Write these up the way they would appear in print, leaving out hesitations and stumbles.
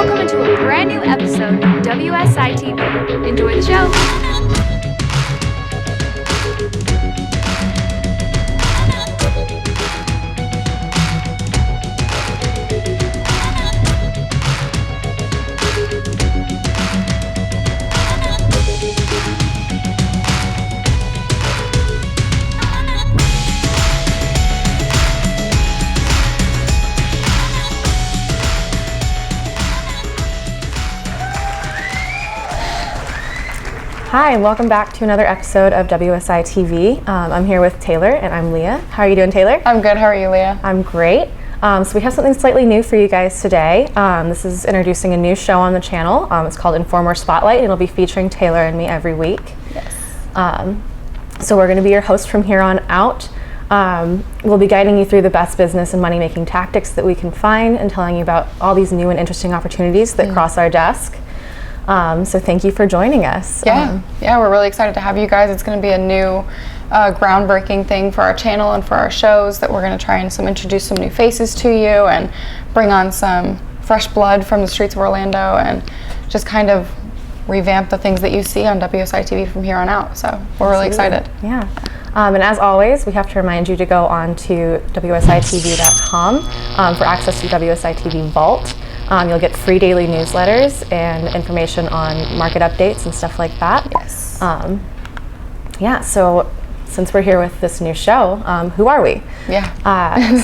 Welcome into a brand new episode of WSI TV. Enjoy the show. Hi, and welcome back to another episode of WSI TV. I'm here with Tayler, and I'm Leah. How are you doing, Tayler? I'm good. How are you, Leah? I'm great. So we have something slightly new for you guys today. This is introducing a new show on the channel. It's called Informer Spotlight, and it'll be featuring Tayler and me every week. Yes. So we're going to be your host from here on out. We'll be guiding you through the best business and money-making tactics that we can find and telling you about all these new and interesting opportunities that cross our desk. So thank you for joining us. Yeah, we're really excited to have you guys. It's going to be a new groundbreaking thing for our channel and for our shows that we're going to try and introduce some new faces to you and bring on some fresh blood from the streets of Orlando and just kind of revamp the things that you see on WSI TV from here on out. So we're really excited. Yeah. And as always, we have to remind you to go on to WSITV.com for access to WSI TV Vault. You'll get free daily newsletters and information on market updates and stuff like that. Yes. So since we're here with this new show, who are we? Yeah.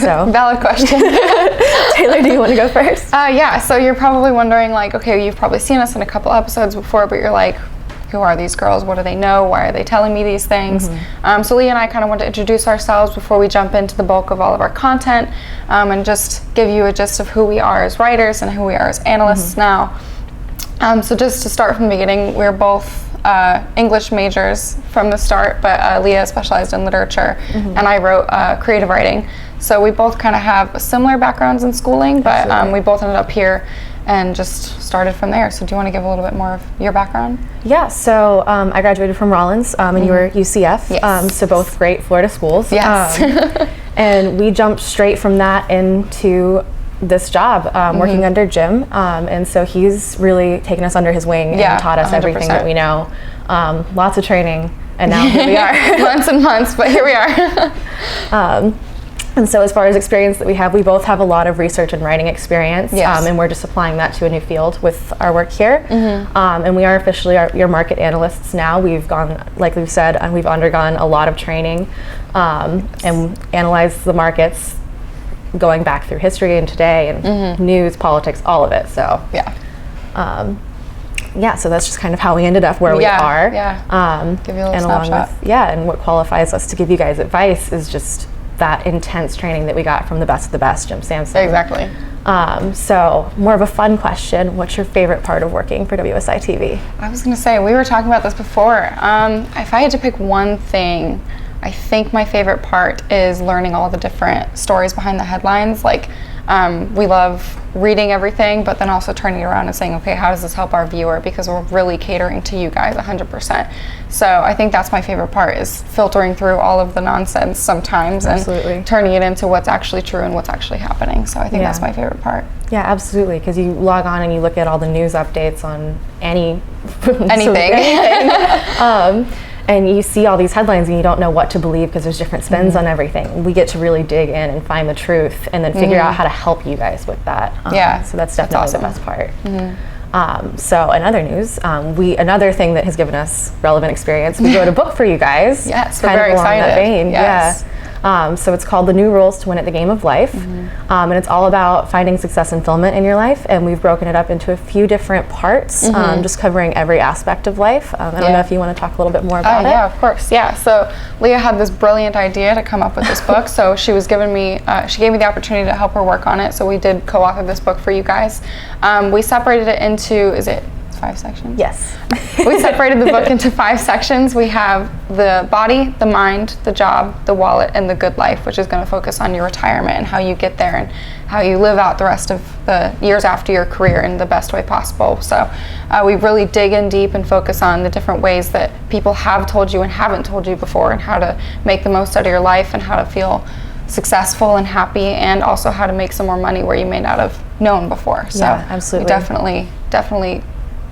So valid question. Tayler, do you want to go first? So you're probably wondering, like, okay, you've probably seen us in a couple episodes before, but you're like, who are these girls? What do they know? Why are they telling me these things? So Leah and I kind of want to introduce ourselves before we jump into the bulk of all of our content, and just give you a gist of who we are as writers and who we are as analysts now. So just to start from the beginning, we're both English majors from the start, but Leah specialized in literature and I wrote creative writing. So we both kind of have similar backgrounds in schooling, but we both ended up here and just started from there. So do you want to give a little bit more of your background? Yeah, so I graduated from Rollins and you were UCF, Yes. So both great Florida schools. Yes. And we jumped straight from that into this job, working under Jim. And so he's really taken us under his wing and taught us 100%. Everything that we know. Lots of training, and now here we are. Months and months, but here we are. And so as far as experience that we both have a lot of research and writing experience, and we're just applying that to a new field with our work here. And we are officially your market analysts now. We've gone, like we've said, we've undergone a lot of training and analyzed the markets going back through history and today and news, politics, all of it. So so that's just kind of how we ended up where we are. Give you a little snapshot. And what qualifies us to give you guys advice is just that intense training that we got from the best of the best, Jim Sampson. Exactly. So more of a fun question, what's your favorite part of working for WSI TV? I was going to say, we were talking about this before. If I had to pick one thing, I think my favorite part is learning all the different stories behind the headlines. Like, we love reading everything, but then also turning it around and saying, okay, how does this help our viewer? Because we're really catering to you guys 100%. So I think that's my favorite part, is filtering through all of the nonsense sometimes and turning it into what's actually true and what's actually happening. So I think that's my favorite part. Yeah, absolutely, because you log on and you look at all the news updates on anything. And you see all these headlines and you don't know what to believe because there's different spins on everything. We get to really dig in and find the truth and then figure out how to help you guys with that. So that's definitely awesome. the best part. So in other news, another thing that has given us relevant experience, we wrote a book for you guys. Yes, we're very excited. That vein. Yes. So it's called The New Rules to Win at the Game of Life. And it's all about finding success and fulfillment in your life. And we've broken it up into a few different parts, just covering every aspect of life. I don't know if you want to talk a little bit more about it. Yeah, of course. Yeah. So Leah had this brilliant idea to come up with this book. So she gave me the opportunity to help her work on it. So we did co-author this book for you guys. We separated it into, is it 5 sections? Yes. We separated the book into 5 sections. We have the body, the mind, the job, the wallet, and the good life, which is going to focus on your retirement and how you get there and how you live out the rest of the years after your career in the best way possible. So we really dig in deep and focus on the different ways that people have told you and haven't told you before, and how to make the most out of your life and how to feel successful and happy, and also how to make some more money where you may not have known before. So Yeah, absolutely. we definitely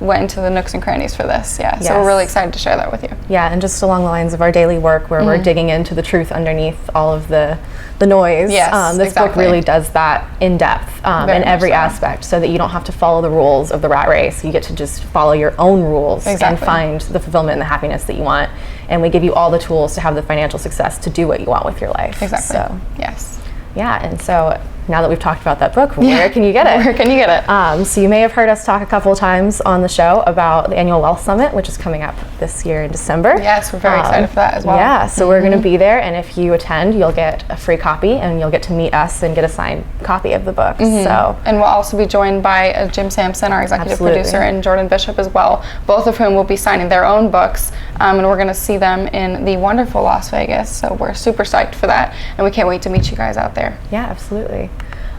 went into the nooks and crannies for this. Yeah. Yes. So we're really excited to share that with you. Yeah, and just along the lines of our daily work where we're digging into the truth underneath all of the noise. Yes, this book really does that in depth in every aspect, so that you don't have to follow the rules of the rat race. You get to just follow your own rules and find the fulfillment and the happiness that you want. And we give you all the tools to have the financial success to do what you want with your life. Exactly. So, yes. yeah, and so now that we've talked about that book, where can you get it? Where can you get it? So you may have heard us talk a couple of times on the show about the annual Wealth Summit, which is coming up this year in December. Yes, we're very excited for that as well. Yeah, so we're going to be there, and if you attend, you'll get a free copy, and you'll get to meet us and get a signed copy of the book. So, and we'll also be joined by Jim Sampson, our executive producer, and Jordan Bishop as well, both of whom will be signing their own books, and we're going to see them in the wonderful Las Vegas. So we're super psyched for that, and we can't wait to meet you guys out there. Yeah, absolutely.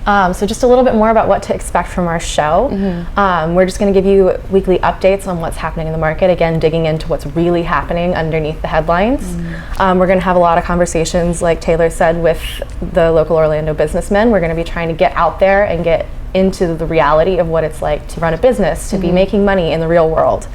So just a little bit more about what to expect from our show. We're just going to give you weekly updates on what's happening in the market, again, digging into what's really happening underneath the headlines. We're going to have a lot of conversations, like Tayler said, with the local Orlando businessmen. We're going to be trying to get out there and get into the reality of what it's like to run a business, to be making money in the real world.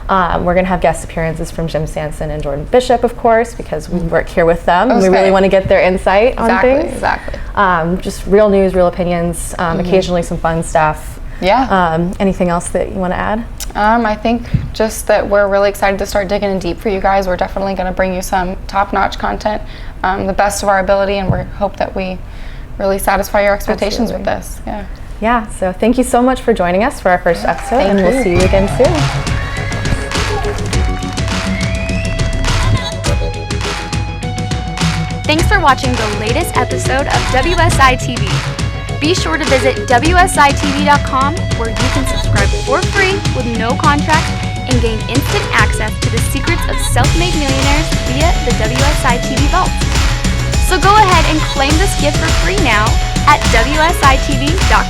We're going to have guest appearances from Jim Sampson and Jordan Bishop, of course, because we work here with them. And we really want to get their insight on things. Exactly. Just real news, real opinions, occasionally some fun stuff. Yeah. Anything else that you want to add? I think just that we're really excited to start digging in deep for you guys. We're definitely going to bring you some top-notch content, the best of our ability, and we hope that we really satisfy your expectations with this. Yeah. Yeah, so thank you so much for joining us for our first episode, and we'll see you again soon. Thanks for watching the latest episode of WSI TV. Be sure to visit WSITV.com, where you can subscribe for free with no contract and gain instant access to the secrets of self-made millionaires via the WSI TV Vault. So go ahead and claim this gift for free now at WSITV.com.